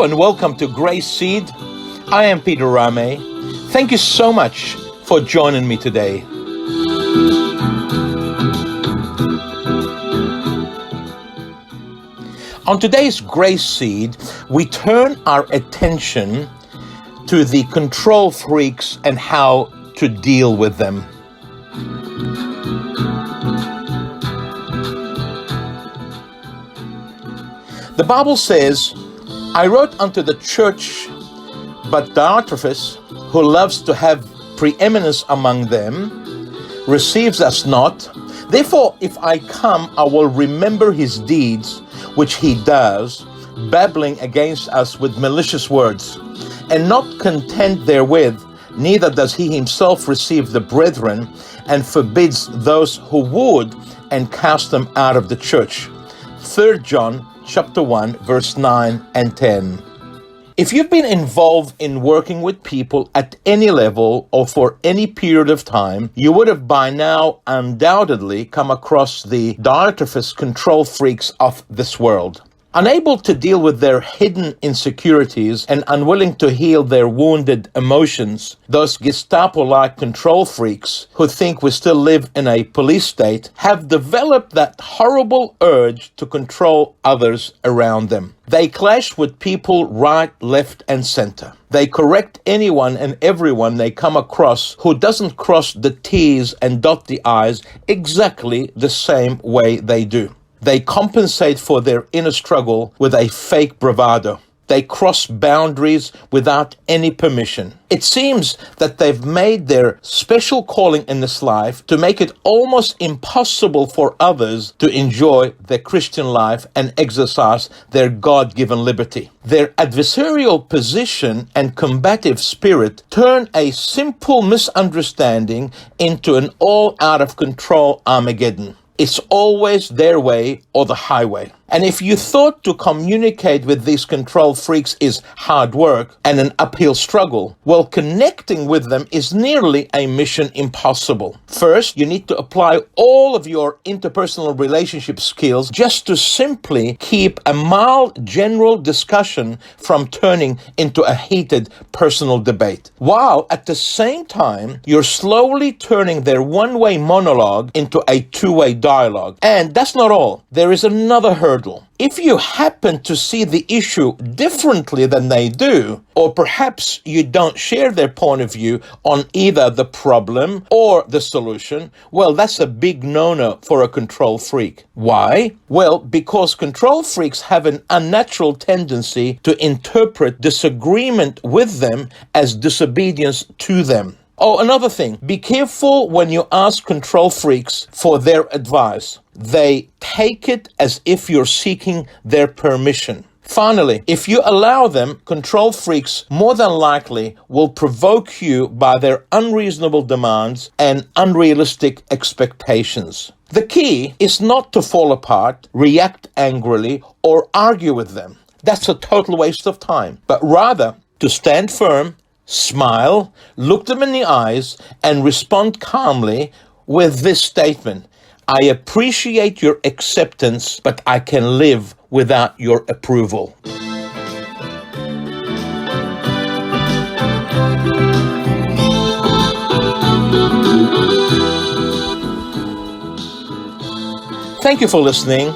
Hello and welcome to GraceSeed. I am Peter Rahme. Thank you so much for joining me today. On today's GraceSeed, we turn our attention to the control freaks and how to deal with them. The Bible says, I wrote unto the church, but Diotrephes, who loves to have preeminence among them, receives us not. Therefore, if I come, I will remember his deeds, which he does, babbling against us with malicious words, and not content therewith, neither does he himself receive the brethren, and forbids those who would, and cast them out of the church. 3 John chapter 1, verse 9 and 10. If you've been involved in working with people at any level or for any period of time, you would have by now undoubtedly come across the Diotrephes control freaks of this world. Unable to deal with their hidden insecurities and unwilling to heal their wounded emotions, those Gestapo-like control freaks who think we still live in a police state have developed that horrible urge to control others around them. They clash with people right, left, and center. They correct anyone and everyone they come across who doesn't cross the T's and dot the I's exactly the same way they do. They compensate for their inner struggle with a fake bravado. They cross boundaries without any permission. It seems that they've made their special calling in this life to make it almost impossible for others to enjoy their Christian life and exercise their God-given liberty. Their adversarial position and combative spirit turn a simple misunderstanding into an all-out-of-control Armageddon. It's always their way or the highway. And if you thought to communicate with these control freaks is hard work and an uphill struggle, well, connecting with them is nearly a mission impossible. First, you need to apply all of your interpersonal relationship skills just to simply keep a mild general discussion from turning into a heated personal debate, while at the same time, you're slowly turning their one-way monologue into a two-way dialogue. And that's not all. There is another hurdle. If you happen to see the issue differently than they do, or perhaps you don't share their point of view on either the problem or the solution, well, that's a big no-no for a control freak. Why? Well, because control freaks have an unnatural tendency to interpret disagreement with them as disobedience to them. Oh, another thing, be careful when you ask control freaks for their advice. They take it as if you're seeking their permission. Finally, if you allow them, control freaks more than likely will provoke you by their unreasonable demands and unrealistic expectations. The key is not to fall apart, react angrily, or argue with them. That's a total waste of time, but rather to stand firm, smile, look them in the eyes, and respond calmly with this statement: I appreciate your acceptance, but I can live without your approval. Thank you for listening.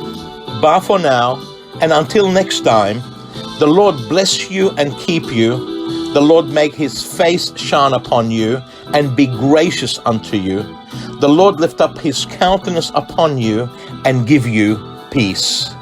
Bye for now, and until next time, the Lord bless you and keep you. The Lord make his face shine upon you and be gracious unto you. The Lord lift up his countenance upon you and give you peace.